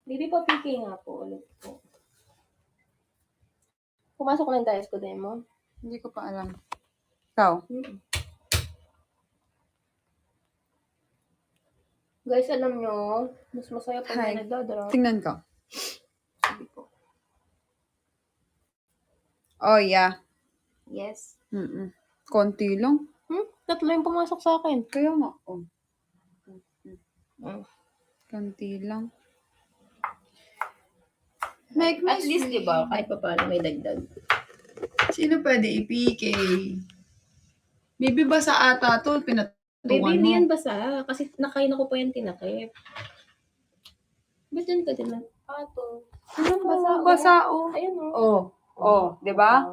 Baby pa PK nga po ulit po. Pumasok na yung dias ko demo. Hindi ko pa alam. Ikaw? Guys, alam nyo, mas masaya pag Hi. may nagdadrop. Tingnan ko. Sabi ko. Oh, yeah. Yes. Konti lang. Tatlo yung pumasok sa akin. Kaya nga. Oh. Mm. Konti lang. At least, di ba, kahit pa paano may dagdag. Sino pwede i-PK? Baby, basa ata to. Pinatukan Baby, mo. yan basa. Kasi nakain ako pa yan tinakip. Ba't yan ka din pato? Basa, oh. Ayun, oh. Oh, di ba?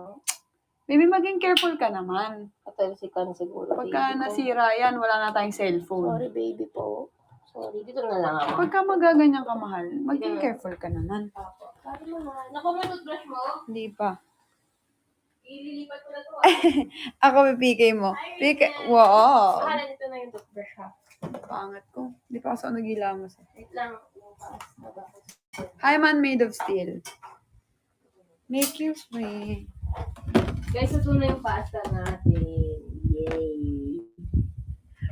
Baby, maging careful ka naman. Katalsikan siguro. Pagka nasira yan, wala na tayong cellphone. Sorry, baby po. Sorry, dito na lang ako. Pagka magaganyan ka, mahal, maging careful ka naman. Sorry naman. Naku, may toothbrush mo? Hindi pa. Ililipat ko na to. Ako, PK mo. PK. Wow. Mahalan ito na yung toothbrush, ha? Pangat ko. Hindi pa ako nagilamos. Wait lang. Hi, man made of steel. Make you swing. Guys, ito na yung pasta natin. Yay!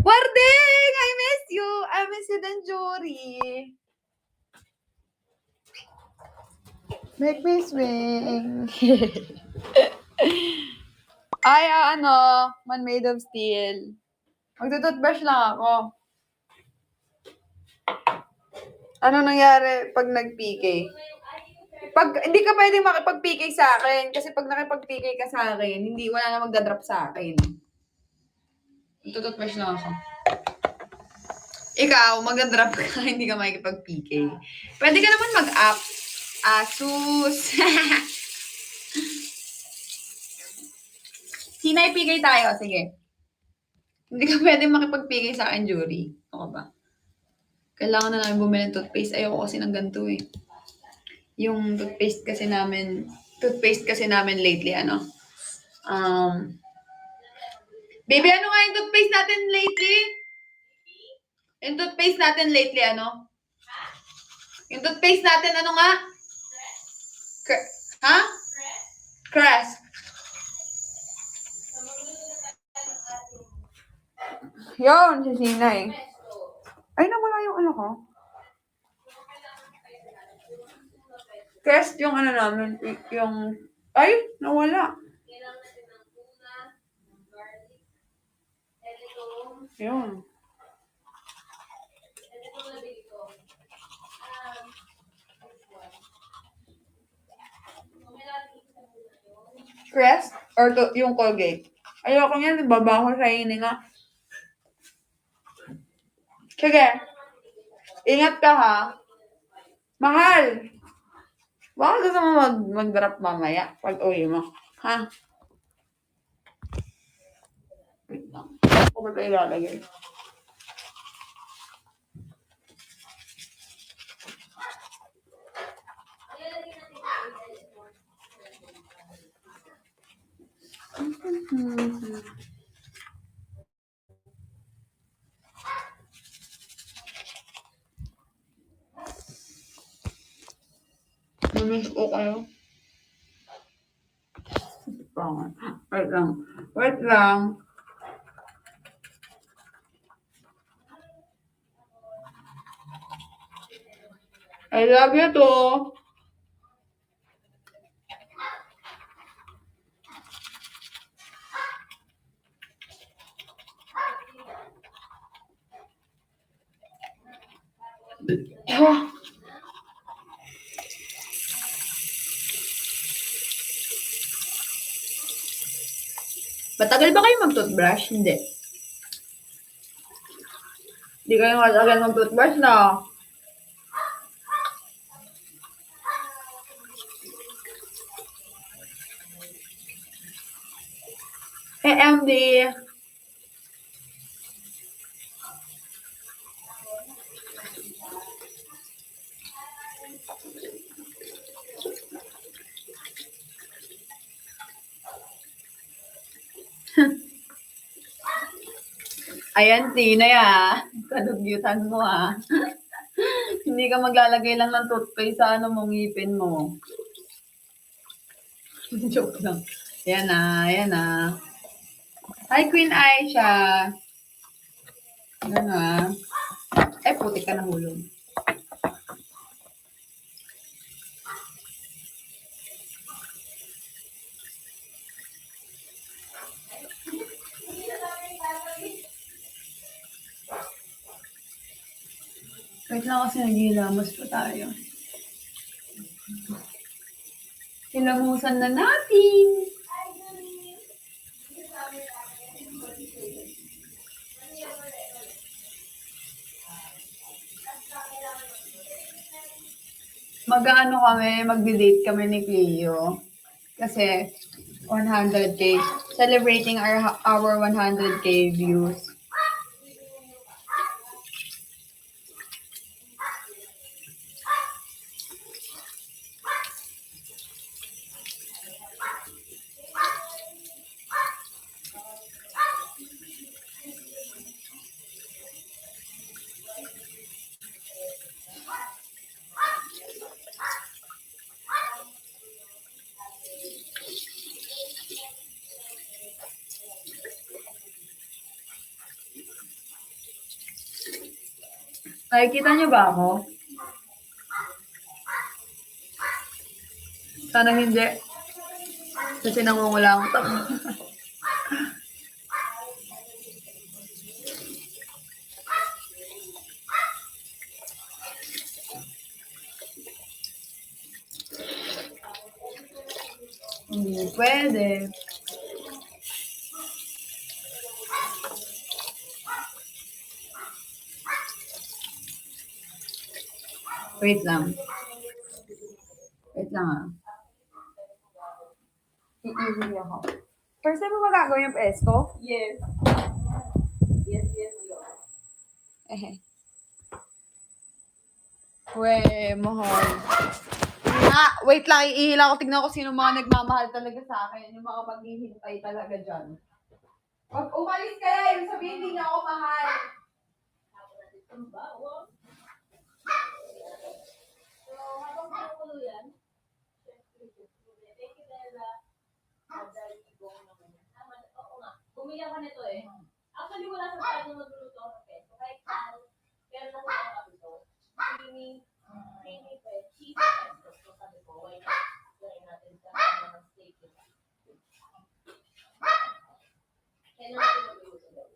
Warding! I miss you! I miss you din, Jory. Make me swing. Ay, man made of steel. Magtututbrush lang ako. Ano nangyari pag nag-PK? Hindi ka pwedeng makipag-PK sa akin kasi pag nakipag-PK ka sa akin, wala na magdadrop sa akin. Magtututbrush lang ako. Ikaw, magdadrop ka, hindi ka makikipag-PK. Pwede ka naman mag-up. Asus. Sinay PK tayo, sige. Hindi ka pwede makipag-PK sa akin, Jury. O ba? Kailangan na namin bumili ng toothpaste. Ayoko kasi ng ganito eh. Yung toothpaste kasi namin lately, baby, ano nga yung toothpaste natin lately? Yung toothpaste natin lately, Yung toothpaste natin, ano nga? Crest. Yun, si Sinay. Ay, nawala yung ano ko. Crest yung namin, ay, nawala. Yun. Crest or yung Colgate? Ayoko yan, babaho sa hininga. Sige. Ingat ka, ha? Mahal! Baka gusto mo mag-drop mamaya pag uwi mo. Ha? Wait lang. Ako ba ito ilalagay? Namiss ko kayo. Wait lang. I love you too. Matagal ba kayo mag-toothbrush? Hindi. Hindi kayo matagal mag-toothbrush, no? Hey, MD. Ayan, Tinay, Kadugyutan mo, Hindi Hindi ka maglalagay lang ng toothpaste sa ano mo, ngipin mo. Joke lang. Yan na, yan na. Hi, Queen Aisha. Yan na. Ay, puti ka nahulog. Wait lang kasi naghihilamos pa tayo. Hilamusan na natin. Mag-ano kami, magdi-date kami ni Cleo. Kasi 100K. Celebrating our 100K views. Nakikita niyo ba ako? Sana hindi. Kasi nangungulangot ako. Hindi pwede. Wait lang. Wait lang ah. Iiwi ako. First time mo ba gagawin yung pesto? Yes. Yes. Eh. We, mahal. Wait lang, iihila ko. Tignan ko sino mga nagmamahal talaga sa akin. Yung mga maghihintay talaga dyan. Pag umalis ka na, yung sabihin hindi niya ako mahal. So, habang pinukulo yan, thank you, Bella. Oo nga. Bumili ako nito eh. Actually, wala sa plano magluluto ako ng pesto. Kahit saan, pero nakuha ko kami ito. Creamy cheese pesto. So, sabi ko, why not? Gawin natin sa mga steak. Kaya natin magluluto daw.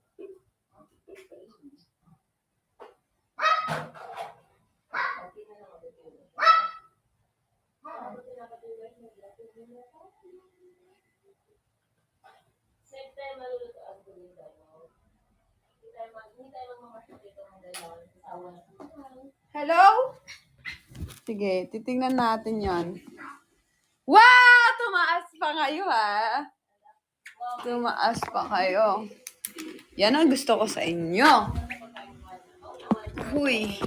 Hello? Sige, titingnan natin yan. Wow! Tumaas pa kayo ha. Tumaas pa kayo. Yan ang gusto ko sa inyo. Huy.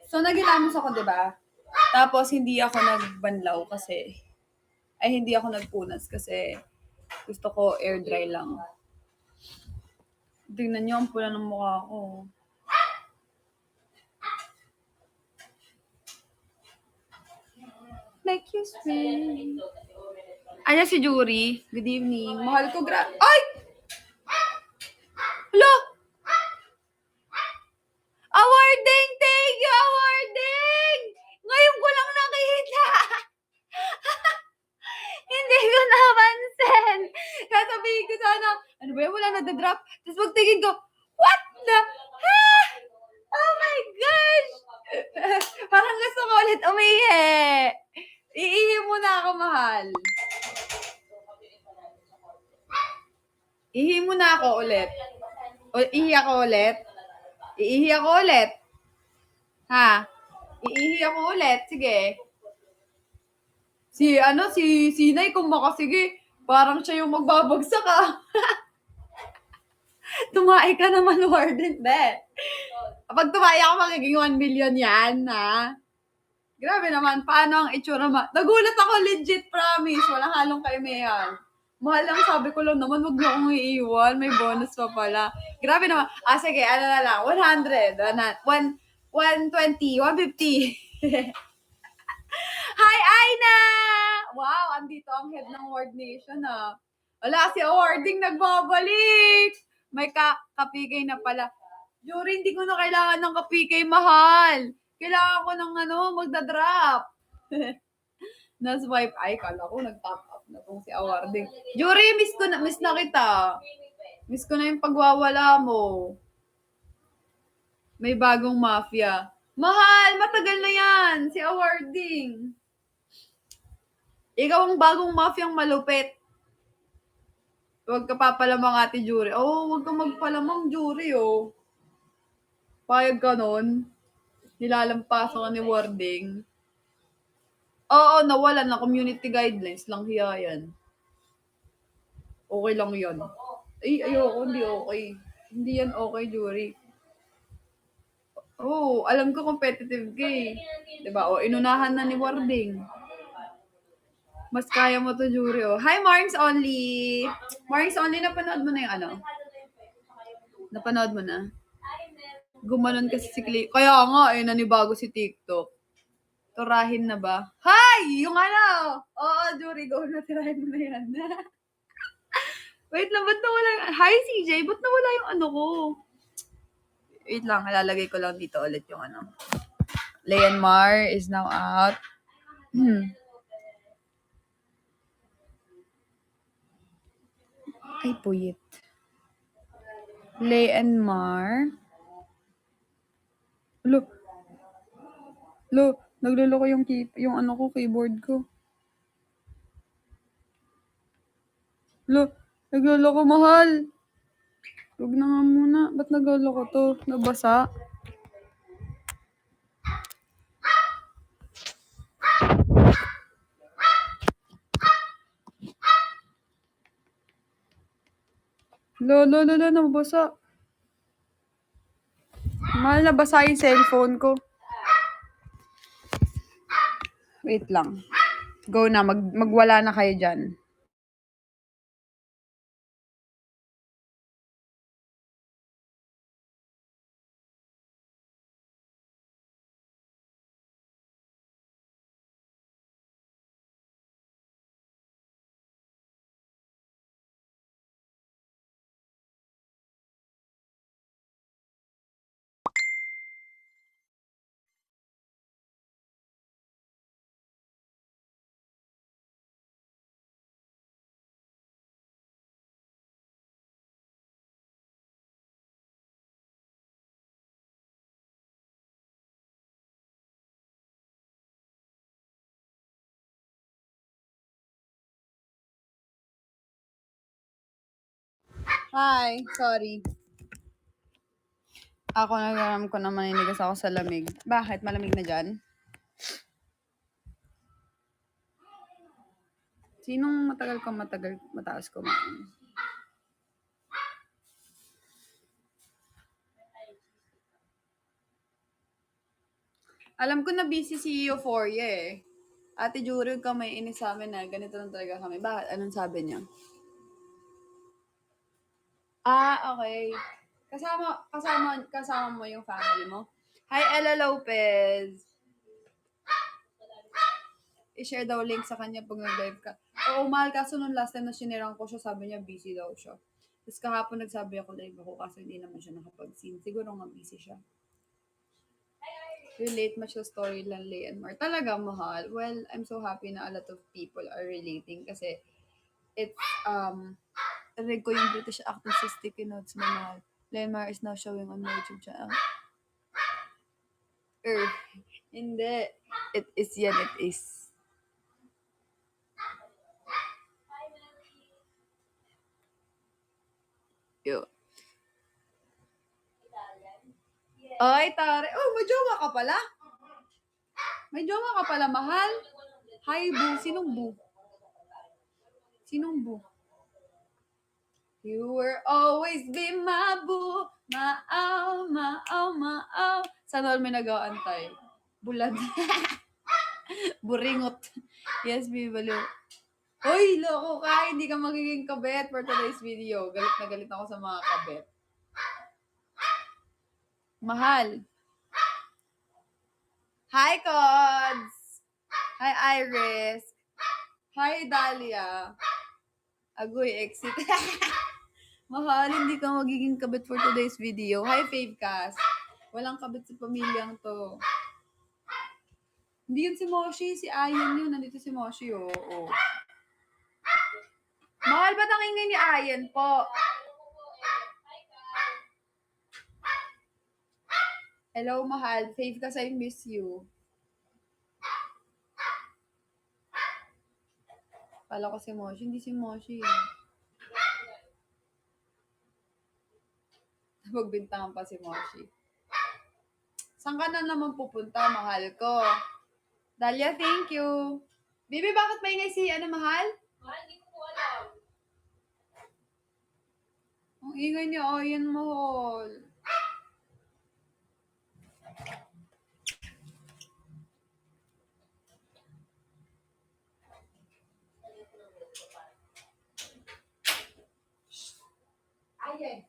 So, nagilamos ako, di ba? Tapos, hindi ako nagbanlaw kasi, hindi ako nagpunas kasi gusto ko air dry lang. Tingnan niyo, ang pula ng mukha ko. Make you scream. Ayan si Jury. Good evening. Mahal ko Ay! Hello! Awarding! Thank you, awarding! Ngayon ko lang nakita. Hindi ko napansin. Sasabihin ko sana, ano ba yan? Wala na-drop. Tapos magtingin ko, what the? Ha? Oh my gosh! Parang gusto ko ulit umihi. Iihi muna ako, mahal. Ihi muna ako ulit. Ihi ako ulit. Iihi ako ulit. Ha? Iihi ako ulit. Sige. Si Sinay, kung makasige, parang siya yung magbabagsak ah. Tumae ka naman, Warden, be. Kapag tumae ako, magiging 1 million yan, ha? Grabe naman, paano ang itsura Nagulat ako, legit, promise. Walang halong kaimehan. Mahal lang, sabi ko lang naman, wag mo akong iiwan. May bonus pa pala. Grabe naman. Sige, ano na lang. 100. 120. 150. Hi, Aina! Wow, andito ang head ng Ward Nation, ah. Wala, si awarding nagbabalik. May kapigay na pala. Jury, hindi ko na kailangan ng kapigay, mahal. Kailangan ko ng magdadrop. Na-swipe. Ay, kala ko nag-top up na tong si awarding. Jury, miss na kita. Miss ko na yung pagwawala mo. May bagong mafia. Mahal, matagal na yan. Si awarding. Ikaw ang bagong mafia ang malupit. Huwag ka papalamang, Ate Jury. Huwag kang magpalamang, Jury, oh. Payag ka nun. Nilalampasan ka ni warding. Oo, nawalan na community guidelines lang hiya yan. Okay lang yan. Ay, ayoko, hindi okay. Hindi yan okay, Jury. Alam ko competitive ka eh. Diba? Inunahan na ni warding. Mas kaya mo to, Jury, oh. Hi, Marks Only! Marks Only, napanood mo na yung ano? Napanood mo na? Gumanon kasi si Clay. Kaya nga, nanibago si TikTok. Turahin na ba? Hi! Yung ano! Oo, Jury, go na, tirahin mo na yan. Wait lang, ba't nawala? Hi, CJ, ba't nawala yung ano ko? Wait lang, lalagay ko lang dito ulit yung ano. Leonmar is now out. Ay, puyit. Leonmar. Nagluloko yung ano ko, keyboard ko. Nagluloko, mahal. Huwag na nga muna. Ba't nagluloko to? Nabasa? Nabasa. Mahal, nabasa yung cellphone ko. Wait lang. Go na, magwala na kayo dyan. Hi, sorry. Ako nagaram ko na maninigas ako sa lamig. Bakit? Malamig na dyan? Sinong mataas kumain? Alam ko na busy si Euphoria eh. Ate Jury, ka may inis sa amin na ganito lang talaga kami. Bakit? Anong sabi niya? Okay. Kasama mo yung family mo? Hi, Ella Lopez. I-share daw link sa kanya pag nag-live ka. Oo, mahal. Kaso nung last time na sinirang ko siya, sabi niya busy daw siya. Tapos kahapon nagsabi ako live ako kaso hindi naman siya nakapag-scene. Siguro nga busy siya. Relate mo siya story lang, Leonmar. Talaga, mahal. Well, I'm so happy na a lot of people are relating kasi it's, read ko yung British acting sa Sticky Notes mo, mahal. Leonmar is now showing on my YouTube channel. Hindi. It is yan, it is. Yo. Ay, tare. May jowa ka pala? May jowa ka pala, mahal? Hi, boo. Sinong boo? You will always be my boo. Maaw. Sana all may nag-aantay. Bulad. Buringot. Yes, Bibalo. Hoy, loko ka! Hindi ka magiging kabet for today's video. Galit na galit ako sa mga kabet. Mahal. Hi, Cods! Hi, Iris! Hi, Dahlia! Agoy, exit. Mahal, hindi ka magiging kabit for today's video. Hi, Favecast! Walang kabit sa pamilyang to. Hindi yun si Moshi, si Ayan yun. Nandito si Moshi, oo. Mahal, ba't ang ingay ni Ayan po? Hello, mahal. Favecast, I miss you. Kala ko si Moshi. Hindi si Moshi. Magbintangan pa si Moshi. Saan ka na naman pupunta, mahal ko? Dahlia, thank you. Bibi, bakit maingay si mahal? Mahal, hindi ko po alam. Ang ingay ni Ayan, mahal. Ayan,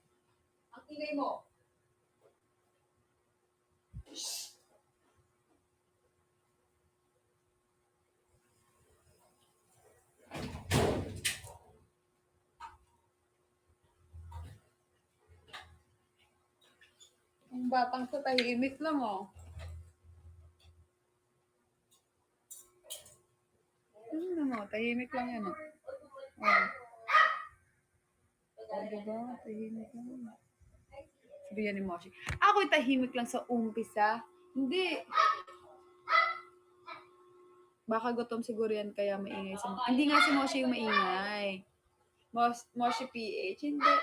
ang ingay mo. Ang batang to, tahimik lang, oh. Ano mo, tahimik lang yan, oh. Oh. Oh, diba? Tahimik lang. Sabi yan ni Moshi. Ako'y tahimik lang sa umpisa. Hindi. Baka gutom siguro yan kaya maingay sa hindi nga si Moshi yung maingay. Moshi PH. Hindi.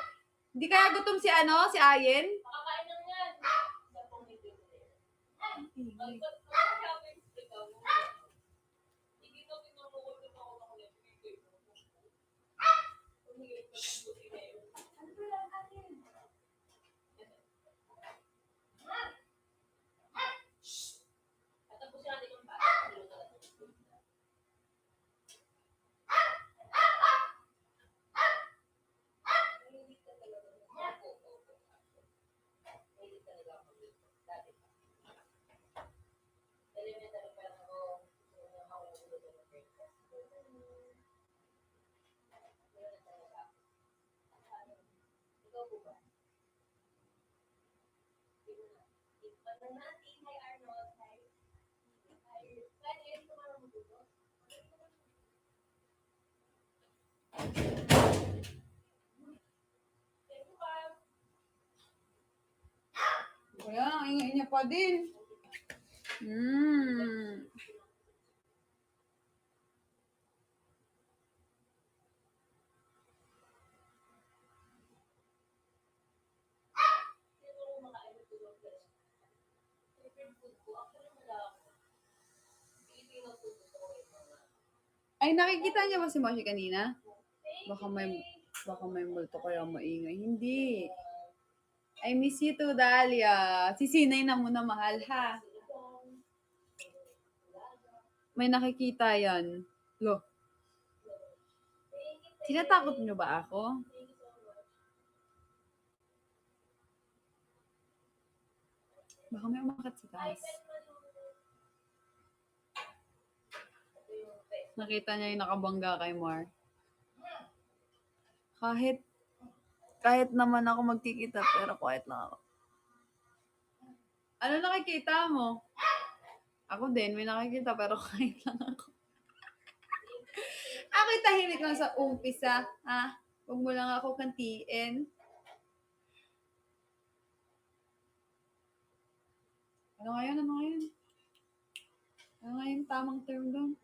Hindi kaya gutom si si Ayen? Makakain lang yan. Sa pumili. Ingay. Kaya, ang ingay niya pa din. Ay, nakikita niya ba si Moshi kanina? Baka may multo kaya maingay. Hindi. I miss you too, Dahlia. Sisinay na muna, mahal, ha? May nakikita yan. Lo. Tinatakot niyo ba ako? Baka may umakat sa taas. Nakita niya yung nakabangga kay Mar. Kahit naman ako magkikita, pero quiet lang ako. Ano nakikita mo? Ako din, may nakikita, pero quiet lang ako. Ako'y tahimik lang sa umpisa, ha? Huwag mo lang ako kantiin. Ano nga yun? Ano nga yung tamang term doon?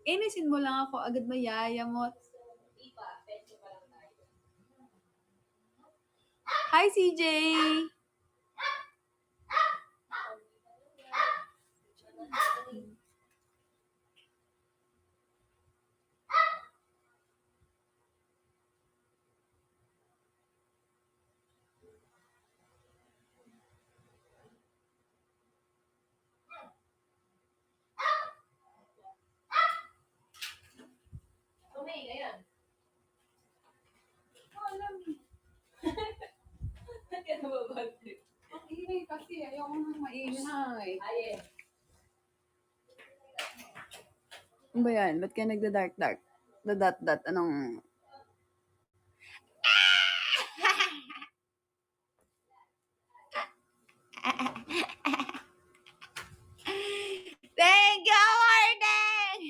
Inisin mo lang ako, agad mayayamot. Hi, CJ! ka nababag trip? Ang ingay kasi. Ayoko nang maingay. Ay, eh. Ano ba yan? Ba't kaya nagda-dark-dark? The dot-dot. Anong... Thank you, Warden!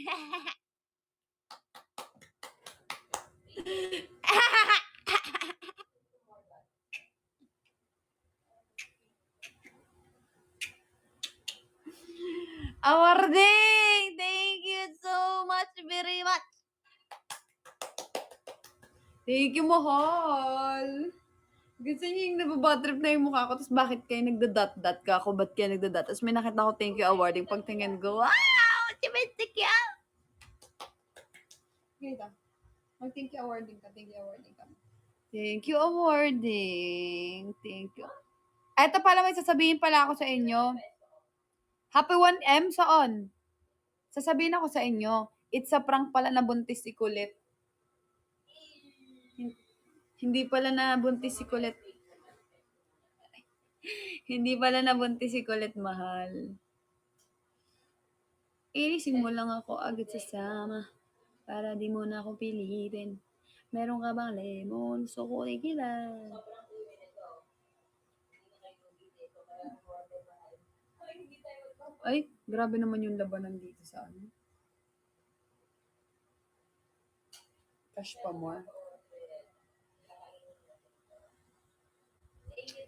Awarding! Thank you so much, very much. Thank you, mahal. Gusto niyo yung nababatrip na yung mukha ko, tapos bakit kayo nagda-dot-dot ka ako? Ba't kayo nagda-dot? Tapos may nakita ko thank you awarding. Pagtingin ko, wow! Optimistic yan! Ganito. Mag-thank you awarding ka. Thank you awarding ka. Thank you awarding. Thank you. Eto pala, may sasabihin pala ako sa inyo. Happy 1M saan? Sasabihin ako sa inyo, it's a prank pala na buntis si Kulit. Hindi pala na buntis si Kulit. Hindi pala na buntis si Kulit, mahal. Ilisin mo lang ako agad sasama para di mo na ako pilitin. Meron ka bang lemon? So, kunin kita. Sobrang creamy nito. Hindi na kayo dito. Kaya order mahal. Ay, hindi tayo magpapalagay. Ay, grabe naman yung labanan dito sa ano. Cash pa more.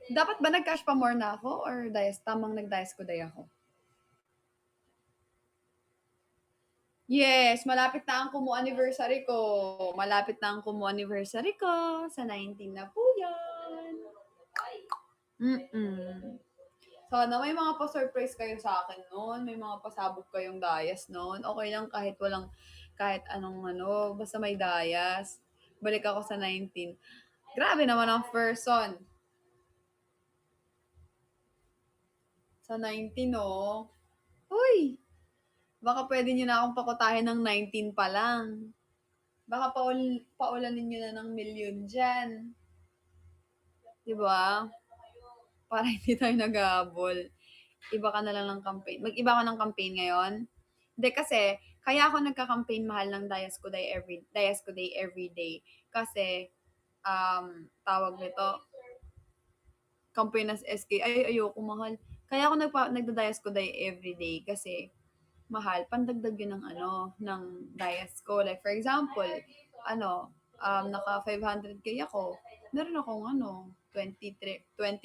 Dapat ba nag-cash pa more na ako or tamang nag-dice ko day ako? Yes, malapit na ang Kumu anniversary ko. Malapit na ang Kumu anniversary ko. Sa 19 na po yan. Sana may mga pa-surprise kayo sa akin noon. May mga pasabog kayong dayas noon. Okay lang kahit anong basta may dayas. Balik ako sa 19. Grabe naman ang person. Sa 19, oh. Uy! Baka pwede nyo na akong pakutahin ng 19 pa lang. Baka paulanin nyo na ng milyon dyan. Diba? Para hindi tayo nag-aabol. Iba ka na lang ng campaign. Mag-iba ka ng campaign ngayon? Hindi kasi, kaya ako nagka-campaign mahal ng Dias ko Day every day. Kasi, tawag nito, campaign as SK. Ay, ayoko mahal. Kaya ako nagda-Dias ko Day every day kasi, mahal, pandagdag yun ng Dias ko. Like, for example, naka 500k ako, meron akong 20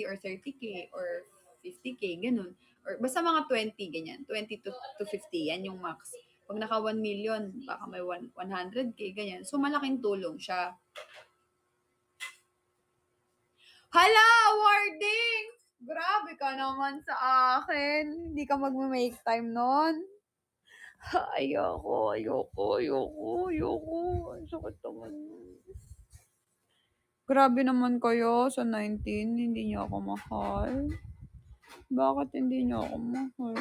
or 30k or 50k, ganun. Or basta mga 20, ganyan. 20 to 50, yan yung max. Pag naka 1 million, baka may 100k, ganyan. So, malaking tulong siya. Hala, awarding! Grabe ka naman sa akin. Hindi ka mag-make time nun. Ayoko. Ang sakit naman. Grabe naman kayo sa 19, hindi niyo ako mahal. Bakit hindi niyo ako mahal?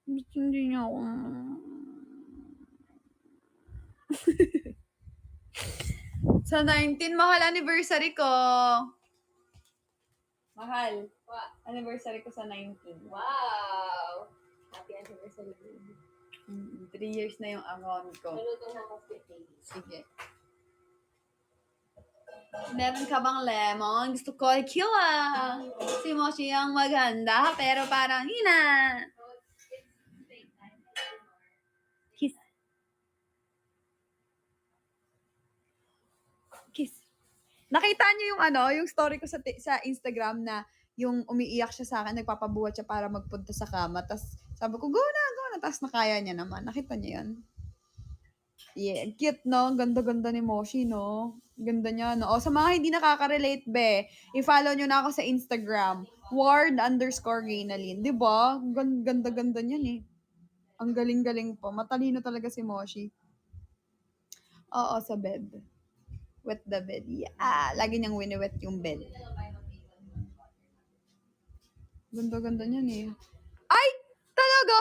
Bakit hindi niyo ako mahal? Sa 19, mahal anniversary ko. Mahal. Anniversary ko sa 19. Wow! Happy anniversary, baby. 3 years na yung account ko. Naluto na ako 50. Sige. Meron ka bang lemon? Gusto ko i-kill. Si Moshi ang maganda, pero parang hina. Kiss. Kiss. Nakita niyo yung story ko sa Instagram na yung umiiyak siya sa akin, nagpapabuhat siya para magpunta sa kama. Tapos sabi ko, go na. Tapos nakaya niya naman. Nakita niyo yun? Yeah, cute, no? Ganda-ganda ni Moshi, no? Ganda niya, no? O, sa mga hindi nakaka-relate, be, i-follow nyo na ako sa Instagram. Ward_Reynalyn. Diba? Ganda-ganda niyan, eh. Ang galing-galing po. Matalino talaga si Moshi. Oo, sa bed. Wet the bed. Yeah, lagi niyang wini-wet yung bed. Ganda-ganda niyan, eh. Ay! Talaga?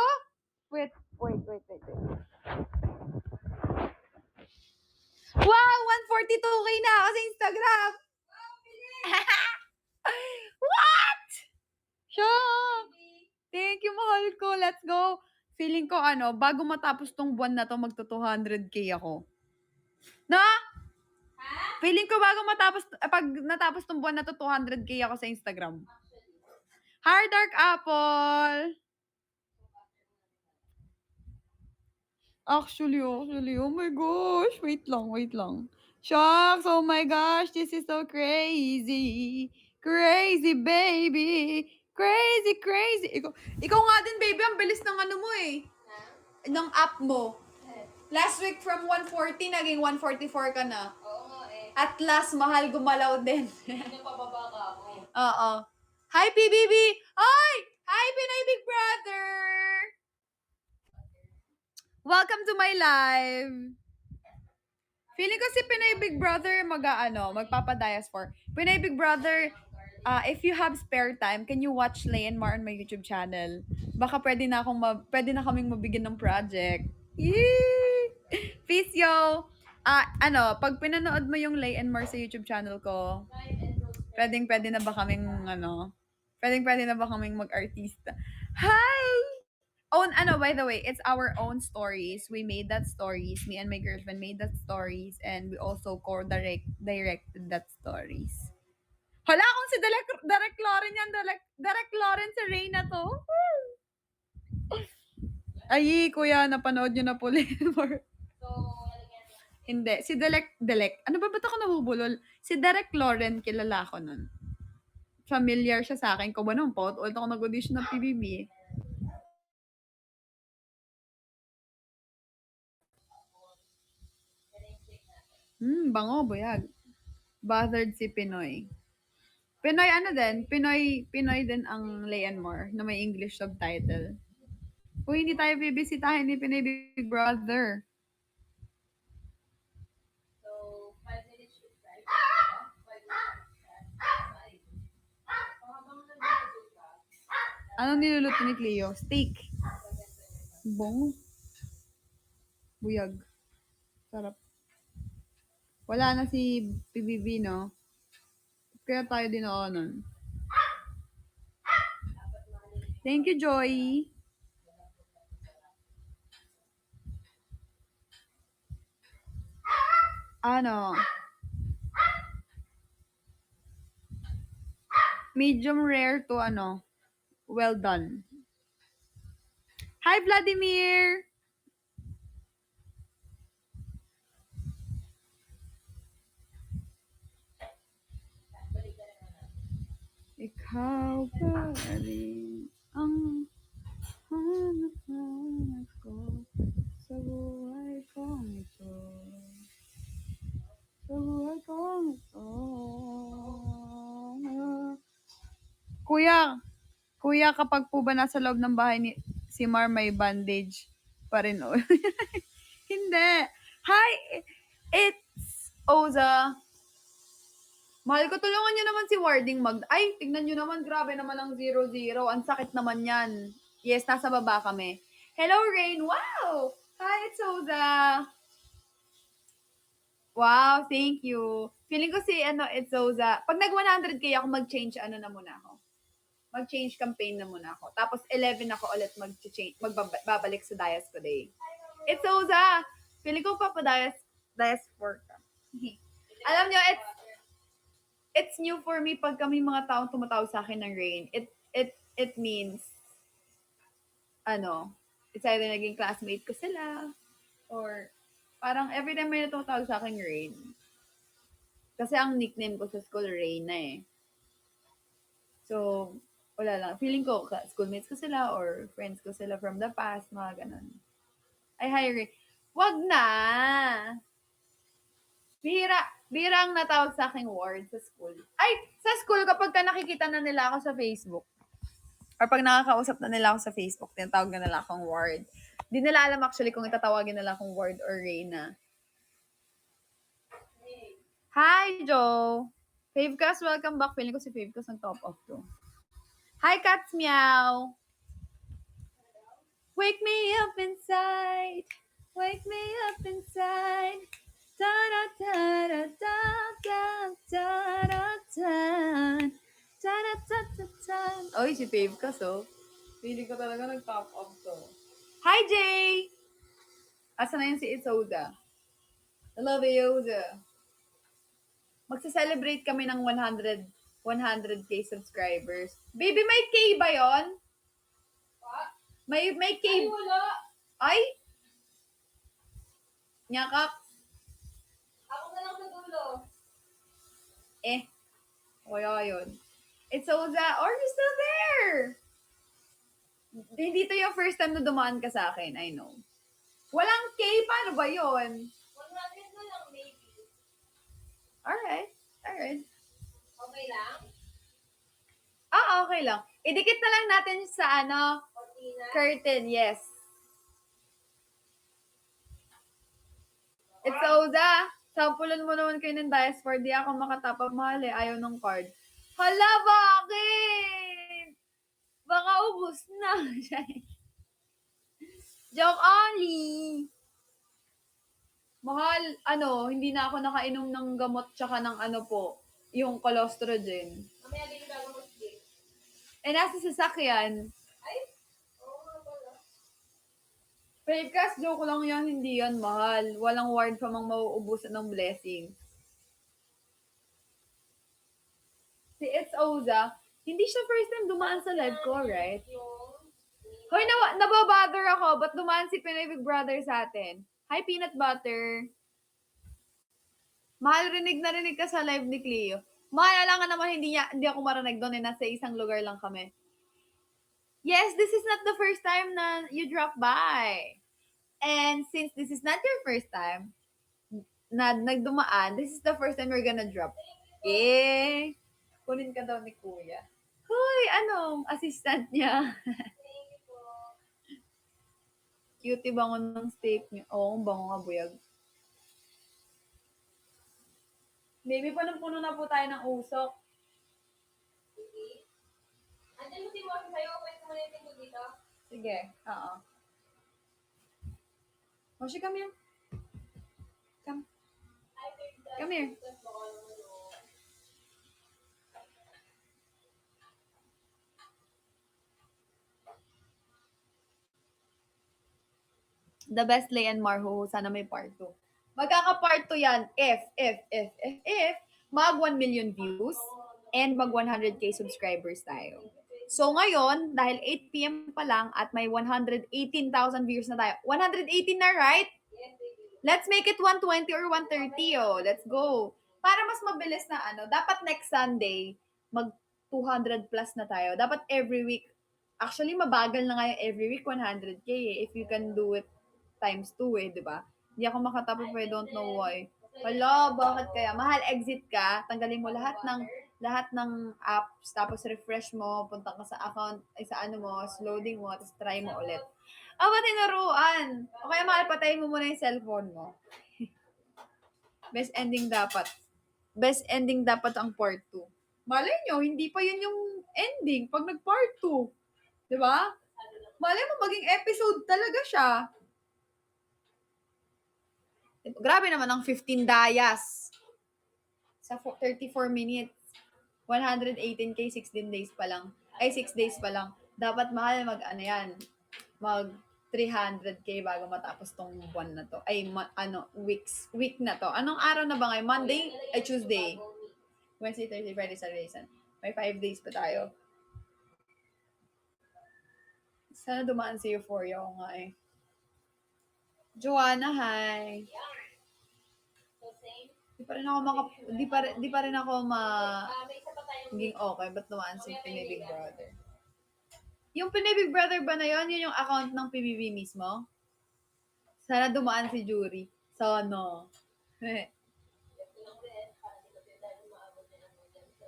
Wait. Wow! 142k na ako sa Instagram! What? Siya! Thank you, mahal ko. Let's go. Feeling ko, bago matapos tong buwan na to, magto 200K ako. Na? Ha? Feeling ko bago matapos, pag natapos tong buwan na to, 200K ako sa Instagram. Hi, Dark Apple! Actually, oh my gosh. Wait lang. Shucks, oh my gosh, this is so crazy. Crazy, baby. Crazy. Ikaw nga din, baby, ang bilis ng ano mo eh. Ng app mo. Last week from 140, naging 144 ka na. Oo nga eh. At last, mahal gumalaw din. Napababa ka ako. Oo. Hi, PBB! Hi! Hi, Pinay Big Brother! Welcome to my live! Feeling ko si Pinay Big Brother magpapadiaspora. Pinay Big Brother, if you have spare time, can you watch Layan Mar on my YouTube channel? Baka pwede na kaming mabigyan ng project. Yee! Peace, yo! Pag pinanood mo yung Layan Mar sa YouTube channel ko, pwede na ba kaming mag-artista? Hi! By the way, it's our own stories. We made that stories. Me and my girlfriend made that stories, and we also directed that stories. Hala, kung si Derek Lauren yan, Derek Lauren si Reyna to. Ay, kuya, napanood nyo na po, Lemor. Hindi. Si Delek. Ano ba ba't ako nabubulol? Si Derek Lauren, kilala ko nun. Familiar siya sa akin. Ko ba nung po? Ulit ako nag-audition ng PBB. Bango, buyag. Bothered si Pinoy. Pinoy din ang Layan More na may English subtitle. Kung hindi tayo bibisitahin ni Pinoy Big Brother. So, 5 minutes to try. 5 minutes. Habang nag-video ka, Anong niluluto ni Cleo? Steak. Bongo. Buyag. Sarap. Wala na si PBB, no? Kaya tayo din nun. Thank you, Joy. Medium rare to well done. Hi, Vladimir! Ikaw pa rin ang hanap ko sa buhay kong ito. Kuya, kapag po ba nasa loob ng bahay ni si Mar may bandage pa rin? Hindi. Hi, it's Oza. Mahal ko, tulungan nyo naman si Warding Ay, tignan nyo naman, grabe naman ang 0-0. Ang sakit naman yan. Yes, nasa baba kami. Hello, Rain. Wow! Hi, it's Oza. Wow, thank you. Feeling ko si, it's Oza. Pag nag-100K ako, mag-change, na muna ako. Mag-change campaign na muna ako. Tapos 11 ako ulit babalik sa Diaspora Day. It's Oza. Feeling ko Diaspora ka. Alam nyo, it's new for me pag kami mga taong tumatawag sa akin ng Rain. It means, it's either naging classmate ko sila, or parang every time may tumatawag sa akin Rain. Kasi ang nickname ko sa school, Rain na eh. So, wala lang. Feeling ko, schoolmates ko sila or friends ko sila from the past, mga ganun. Ay, hi, Rain. Wag na! Bihira ang natawag sa aking ward sa school. Ay, sa school, kapag nakikita na nila ako sa Facebook, or pag nakakausap na nila ako sa Facebook, tinatawag na nila akong ward. Di nila alam actually kung itatawagin nila akong ward or Reyna. Hi, Joe! Favecast, welcome back. Feeling ko si Favecast ang top of to. Hi, Cats Meow! Wake me up inside. Wake me up inside. Da da da da da da da da da. Oy, si Fave Kaso. Feeling ko talaga nag-top up to. Hi, Jay! Asa na yun si Isoda? Hello, Yoda. Magsa-celebrate kami ng 100k subscribers. Baby, may K ba yon? May Ay, K. wala. Ay! Nyakak. Ako na lang sa dulo. Kaya yun. Isoda, are you still there? Hindi to yung first time na dumaan ka sa akin, I know. Walang K, paano ba yun? 100 na lang, maybe. Alright. Okay lang? Okay lang. Idikit na lang natin sa Cortina? curtain, yes. It's Oda. Sampulan mo naman kayo ng diaspora. Di ako makatapag mahal eh. Ayaw ng card. Hala, bakit? Baka ubus na. Joke only. Mahal, hindi na ako nakainom ng gamot tsaka ng yung colostrogen. Mamaya din yung bago mag-skip. Nasa sasakyan. Ay, oo nga pala. Fakeas, joke lang yan, hindi yan mahal. Walang ward pa mang mauubusan ng blessing. Si It's Oza, hindi siya first time dumaan sa live ko, right? Hoy, nababother ako, ba't dumaan si Pinoy Big Brother sa atin? Hi, Peanut Butter. Mahal, rinig na rinig ka sa live ni Cleo. Mahal, alam nga naman hindi ako marinig doon nasa isang lugar lang kami. Yes, this is not the first time na you drop by. And since this is not your first time na nagdumaan, this is the first time you're gonna drop. Kunin ka daw ni Kuya. Hoy, assistant niya. Thank you po. Cutie bango ng steak niya. Oo, bango nga buyag. Maybe punong-puno na po tayo ng usok. Sige. Andyan mo si Moshi sa'yo. Pwede mo na yung tingko dito. Sige, oo. Moshi, come here. Come. Hi, baby. Come here. The Best Lay and Marho, sana may part 2. Magkaka-part 2 yan if mag 1 million views and mag 100k subscribers tayo. So ngayon, dahil 8 p.m. pa lang at may 118,000 views na tayo. 118 na, right? Yes, baby. Let's make it 120 or 130, oh. Let's go. Para mas mabilis na dapat next Sunday, mag 200 plus na tayo. Dapat every week. Actually, mabagal na nga yung every week 100k eh. If you can do it times 2 eh, di ba? Hindi ako makatapos I don't know why. Hala, bakit kaya? Mahal, exit ka, tanggalin mo lahat ng apps, tapos refresh mo, punta ka sa account, sa loading mo, tapos try mo ulit. Ba't tinuruan? O kaya mahal, patayin mo muna yung cellphone mo. Best ending dapat ang part 2. Malay nyo, hindi pa yun yung ending pag nag-part 2. Di ba? Malay mo, maging episode talaga siya. Grabe naman ang 15 dayas. Sa 34 minutes. 118k, 16 days pa lang. 6 days pa lang. Dapat mahal mag 300k bago matapos tong buwan na to. Week na to. Anong araw na ba ngayon? Monday? Tuesday. Wednesday, Thursday, Friday, Saturday, Sunday. May 5 days pa tayo. Sana dumaan si Euphoria ko nga eh. Joanna, hi. So, same. Di pa rin ako maging okay. Ba't dumaan si Pinoy Big Brother? Yung Pinoy Big Brother ba na yun? Yun yung account ng PBB mismo? Sana dumaan si Jury. Sana.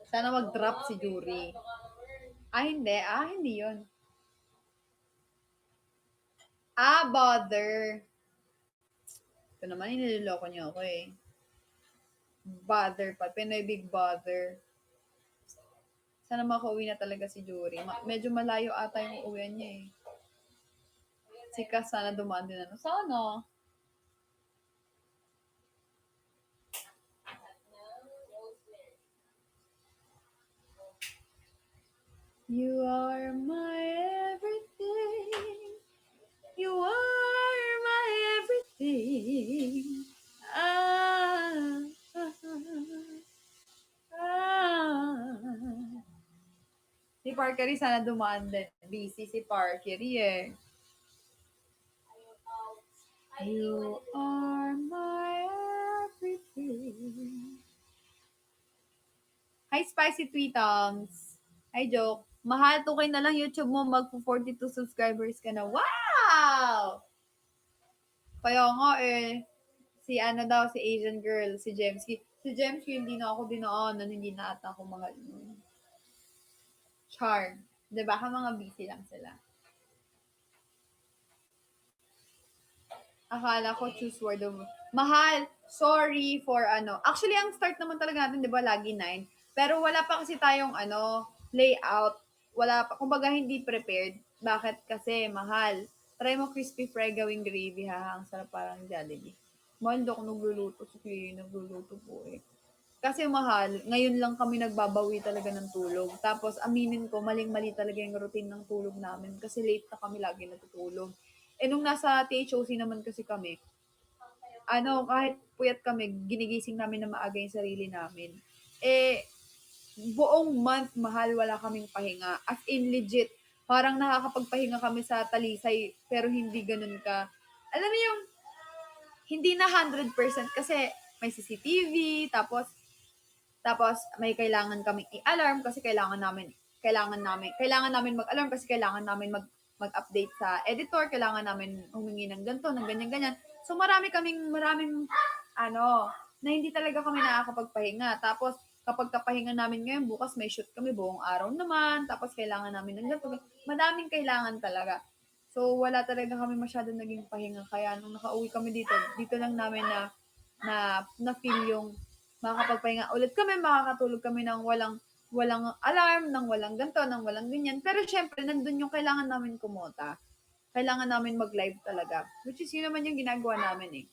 Sana mag-drop si Jury. Hindi. Hindi yun. Bother. Ito naman, inililoko niyo ako eh. Bother pa. Pinoy Big Bother. Sana makauwi na talaga si Jury. Medyo malayo ata yung uwi niya eh. Si Cass, sana dumaan din Sana. You are my everything. You are my everything. Ah, ah, ah. Si Parkery sana dumaan din. Busy si Parkery eh. You are my everything. Hi, Spicy Tweetums. Hi, Joke. Mahal, 2K na lang YouTube mo. Magpo-42 subscribers ka na. Wow! Kaya nga eh. Si ano daw, si Asian girl, si Jemski. Si Jemski, hindi na ako dinaanan. Hindi na ata ako mahal nun. Char. Diba? Mga busy lang sila. Akala ko choose word of... Mahal, sorry for ano. Actually, ang start naman talaga natin, di ba, lagi 9. Pero wala pa kasi tayong layout. Wala pa, kumbaga hindi prepared. Bakit? Kasi mahal. Try mo crispy fry gawing gravy, ha? Ang sarap parang Jollibee. Mahal, hindi ako nagluluto. Sige, nagluluto po eh. Kasi mahal, ngayon lang kami nagbabawi talaga ng tulog. Tapos aminin ko, maling-mali talaga yung routine ng tulog namin kasi late na kami lagi natutulog. Eh nung nasa THOC naman kasi kami, kahit puyat kami, ginigising namin na maaga yung sarili namin. Eh, buong month, mahal, wala kaming pahinga. As in, legit, parang nakakapagpahinga kami sa talisay, pero hindi ganun ka. Alam mo yung, hindi na 100% kasi may CCTV, tapos may kailangan kaming i-alarm kasi kailangan namin mag-alarm kasi kailangan namin mag-update sa editor, kailangan namin humingi ng ganito, ng ganyan. So maraming na hindi talaga kami nakakapagpahinga. Tapos kapag kapahinga namin ngayon, bukas may shoot kami buong araw naman, tapos kailangan namin ng ganito. Madaming kailangan talaga. So wala talaga kami masyadong naging pahinga. Kaya nung nakauwi kami dito lang namin na feel yung makakapagpahinga ulit kami, makakatulog kami ng walang alarm, ng walang ganto, ng walang ganyan. Pero syempre, nandun yung kailangan namin kumota. Kailangan namin mag-live talaga. Which is, yun naman yung ginagawa namin eh.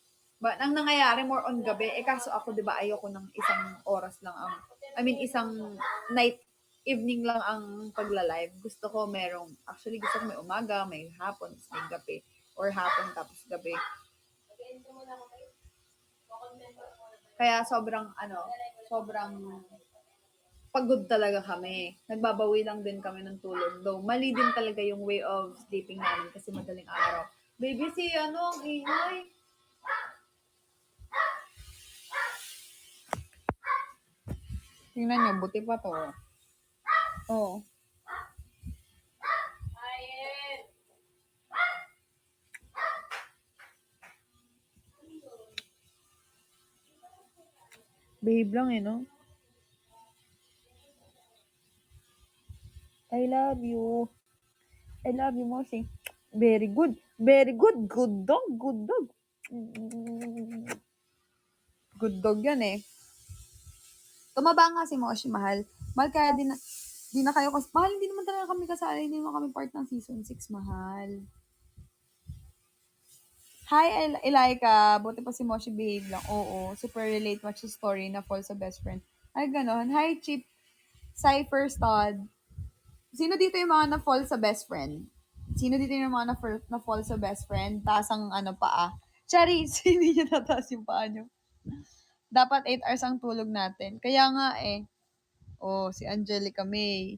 But ang nangyayari, more on gabi. Eh kaso ako, di ba, ayoko ng isang oras lang isang evening lang ang pagla-live. Gusto ko actually gusto ko may umaga, may hapon, may gabi. Or hapon tapos gabi. Kaya sobrang pagod talaga kami. Nagbabawi lang din kami ng tulog. Though, mali din talaga yung way of sleeping namin kasi madaling araw. Baby, ang ingay. Tingnan nyo, buti pa to. Oo. Behave lang eh, no? I love you. I love you, Moshi. Very good. Very good. Good dog. Good dog. Good dog yan eh. Tumaba nga si Moshi, mahal. Mahal, kaya di na kayo mahal, hindi naman talaga kami kasali. Hindi naman kami part ng season 6, mahal. Hi, Elaika. Buti pa si Moshi behave lang. Oo, super relate much sa story na fall sa best friend. Ay, ganon. Hi, Chip. Cypher Stod. Sino dito yung mga na-fall sa best friend? Sino dito yung mga na-fall sa best friend? Taas ang paa. Charis, hindi niya tataas yung paa niyo. Dapat 8 hours ang tulog natin. Kaya nga eh. Oh, si Angelica May.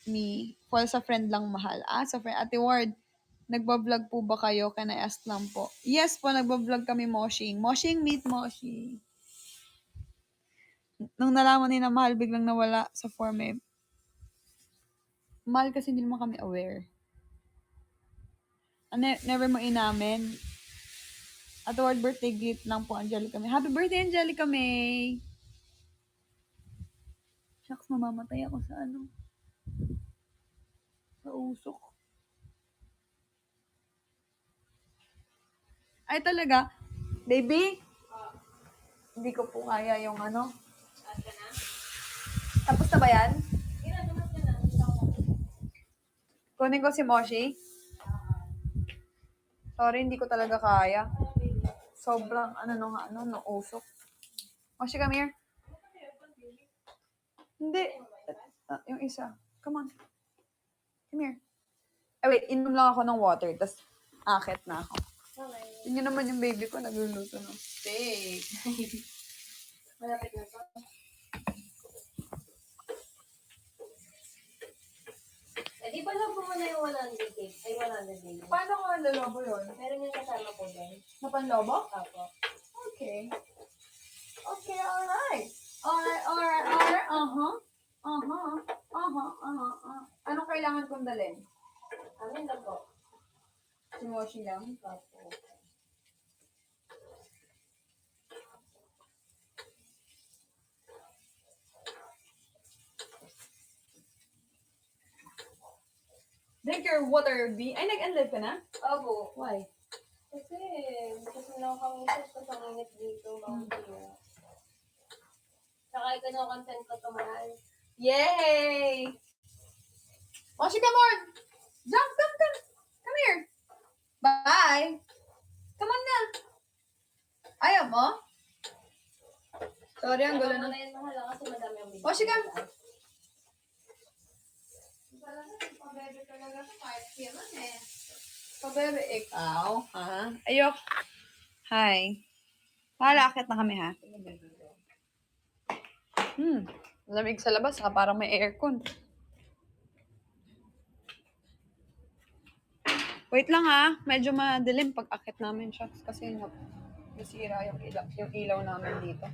Me. Fall sa friend lang, mahal. Sa friend. Ate Ward, nagbablog po ba kayo? Can I ask lang po? Yes po, nagbablog kami, Moshing. Moshing, meet Moshing. Nung nalaman ni na mahal, biglang nawala sa form eh. Mahal kasi hindi naman kami aware. Never mo inamin. At award birthday gift lang po, Angelica May. Happy birthday, Angelica May! Shucks, mamamatay ako sa sa usok. Ay, talaga? Baby? Hindi ko po kaya yung Tapos na ba yan? Kunin ko si Moshi. Sorry, hindi ko talaga kaya. Sobrang no usok. Moshi, come here. Hindi. Yung isa. Come on. Come here. Ay, wait. Inom lang ako ng water. Tapos, akit na ako. Okay. Yun naman yung baby ko. Nagluluto ng steak. Malapit na to. Eh, di ba labo mo na yung 100 cake? Ay, 100 din. Paano ko lalobo yun? Meron yung kasama po din. Napanlobo? Apo. Okay. Okay, alright. Alright. Anong kailangan kong dalhin? Amin lang po. Simoshi lang? Apo. Drink your water, B. Ay, nag-unlive ka na? Apo. Why? Kasi, gusto lang kami sa pangingit dito. Mga Saka ikaw-content ko ito, mahal. Yay! Moshi, come on! Jump, come. Come here. Bye. Come on na. Ayaw mo? Sorry, ang gulo Ano na. na yun, mahal, kasi madami ang video. Moshi, come. Pabebe talaga ito, kahit kailan eh. Pabebe, ikaw, ha? Ayok. Hi. Malakit na kami, ha? Lamig sa labas, ha? Parang may aircon. Wait lang, ha? Medyo madilim pag akit namin siya. Kasi nasira yung ilaw namin dito.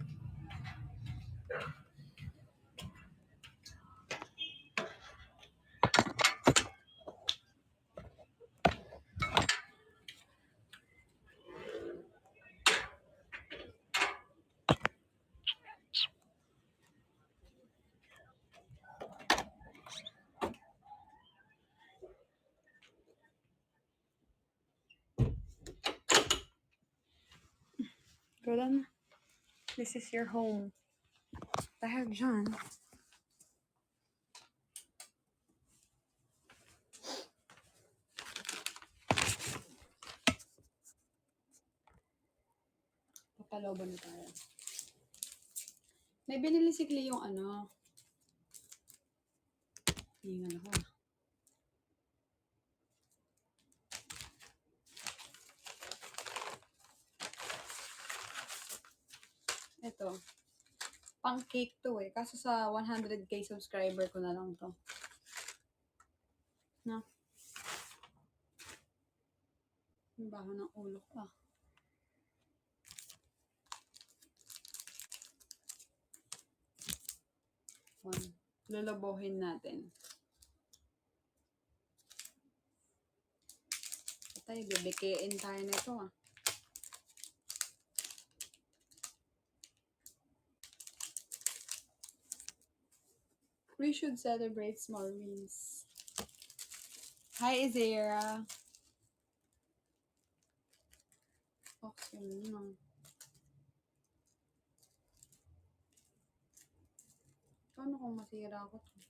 Go down. This is your home. Dahil dyan. Papaloban na tayo. May binili si Cleo yung ano. Hingan ako. Ito. Pang cake to eh. Kaso sa 100k subscriber ko na lang to. No? Ang baho ng ulo ko ah. Lulabohin natin. Tayo, bibikein tayo nito ah. We should celebrate small wins. Hi, Izera. Okay, no. Paano kung masira ako to?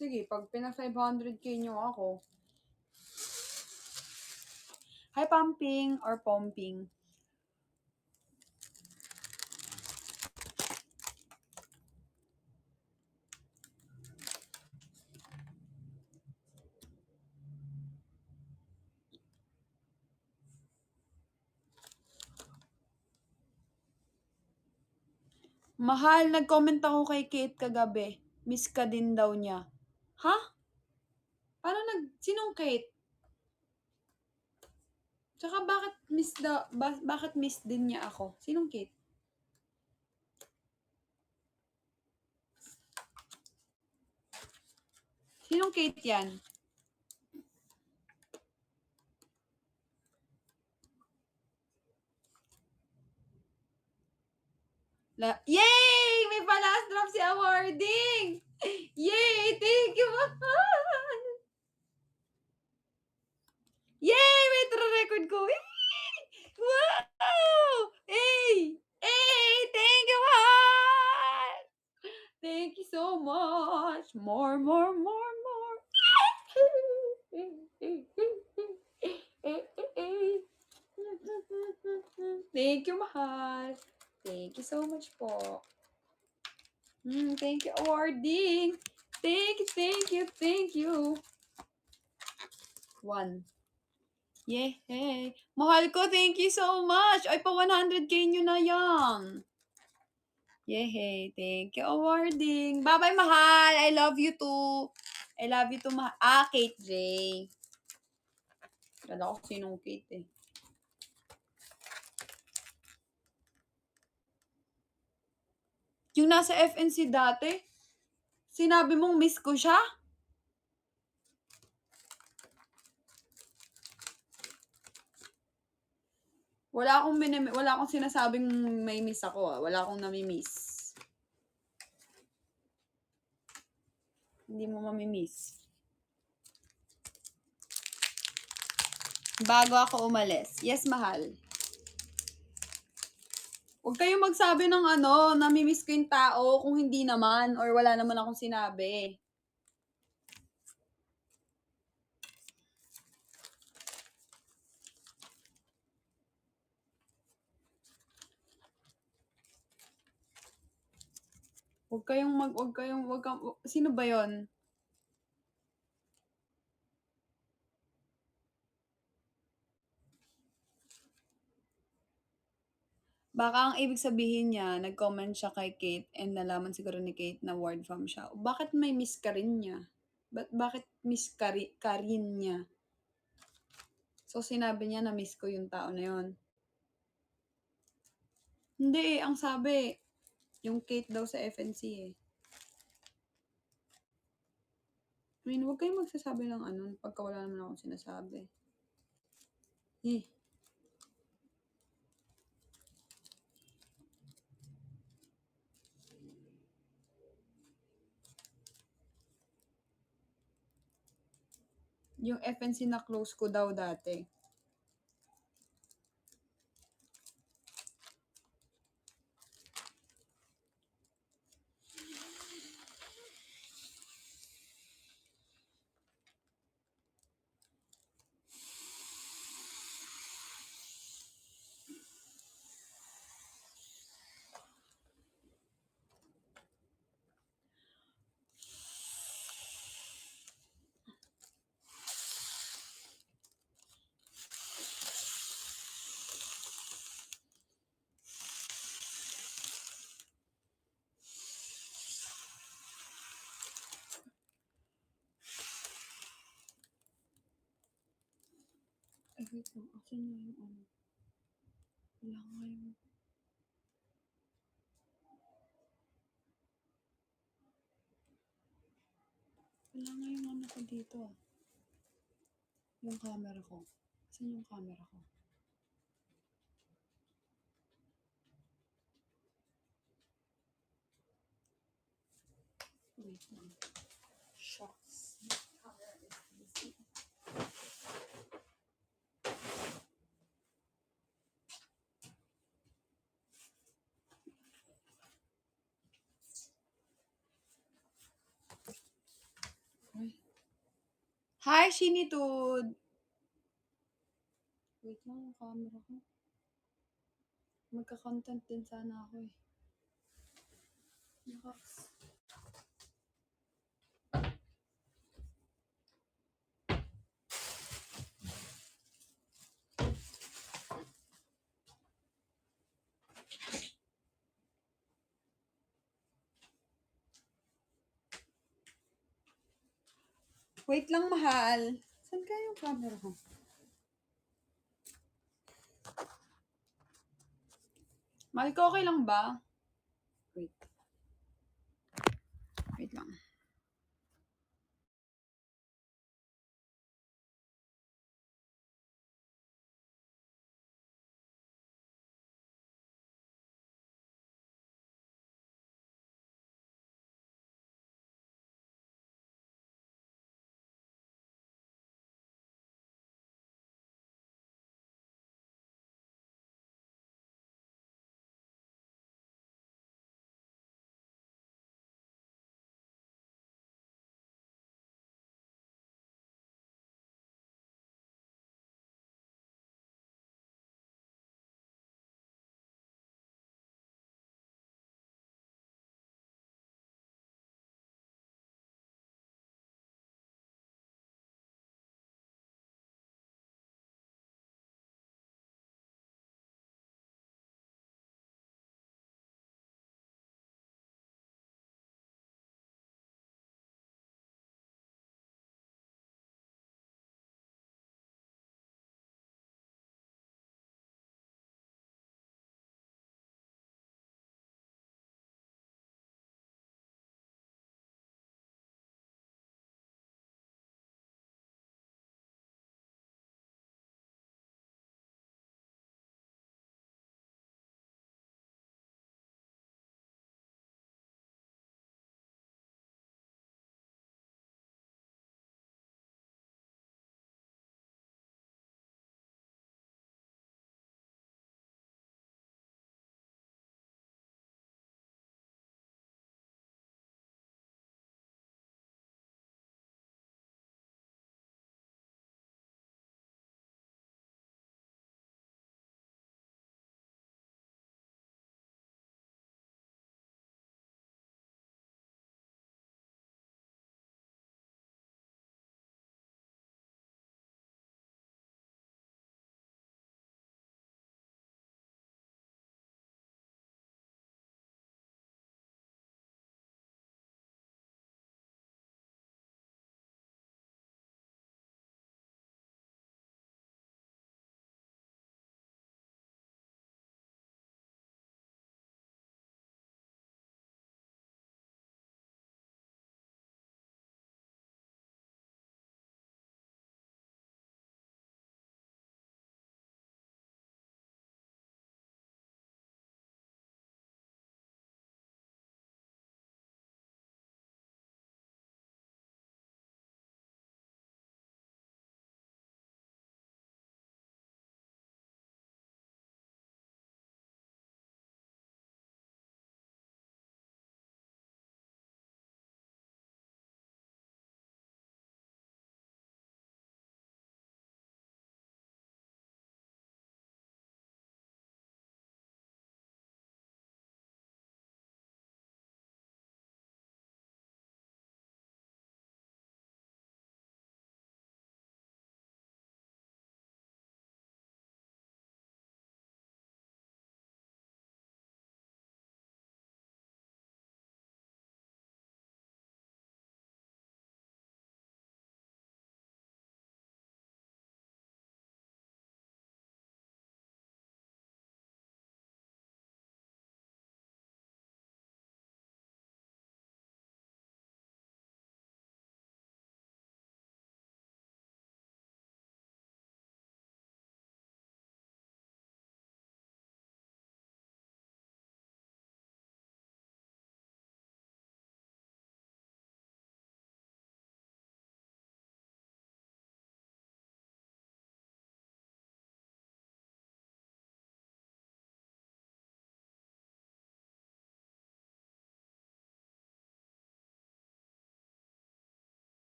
Sige, pag pina 500k nyo ako. Hi, pumping or pumping. Mahal, nag-comment ako kay Kate kagabi. Miss ka din daw niya. Ha? Paano sinong Kate? Tsaka bakit miss din niya ako? Sinong Kate? Sinong Kate yan? Yay! May pa-last drop si awarding! Yay! Thank you, mahal! Yay! May record ko! Wow! Hey! Hey! Thank you, mahal! Thank you so much! More! mahal. Thank you so much po. Thank you, awarding. Thank you, thank you, thank you. 1. Yay! Mahal ko, thank you so much! Ay, pa 100k nyo na yan. Yay! Thank you, awarding. Bye-bye, mahal! I love you too. I love you too, mahal. Kate J. Kala ko sinong Kate eh. Yung nasa FNC dati, sinabi mong miss ko siya? Wala akong sinasabing may miss ako. Wala akong nami-miss. Hindi mo mami-miss. Bago ako umalis. Yes, mahal. Huwag kayong magsabi ng nami-miss ko yung tao kung hindi naman or wala naman akong sinabi. Sino ba yon? Baka ang ibig sabihin niya, nag-comment siya kay Kate and nalaman siguro ni Kate na ward farm siya. Bakit may miss ka rin niya? Bakit miss ka rin niya? So, sinabi niya na miss ko yung tao na yon. Hindi ang sabi, yung Kate daw sa FNC eh. I mean, huwag kayong magsasabi ng pagka wala naman akong sinasabi. Yung FNC na close ko daw dati. Ay, wait lang. Asan na yung Wala nga yung... Wala nga yung ko dito. Yung camera ko. Asan yung camera ko? Wait lang. Shucks. Camera is busy. Hi, Shinitude! Wait lang, yung camera ko. Magka-content din sana ako eh. Nakaks. Wait lang, mahal. Saan kaya yung camera ko? Mahal ko, okay lang ba? Wait.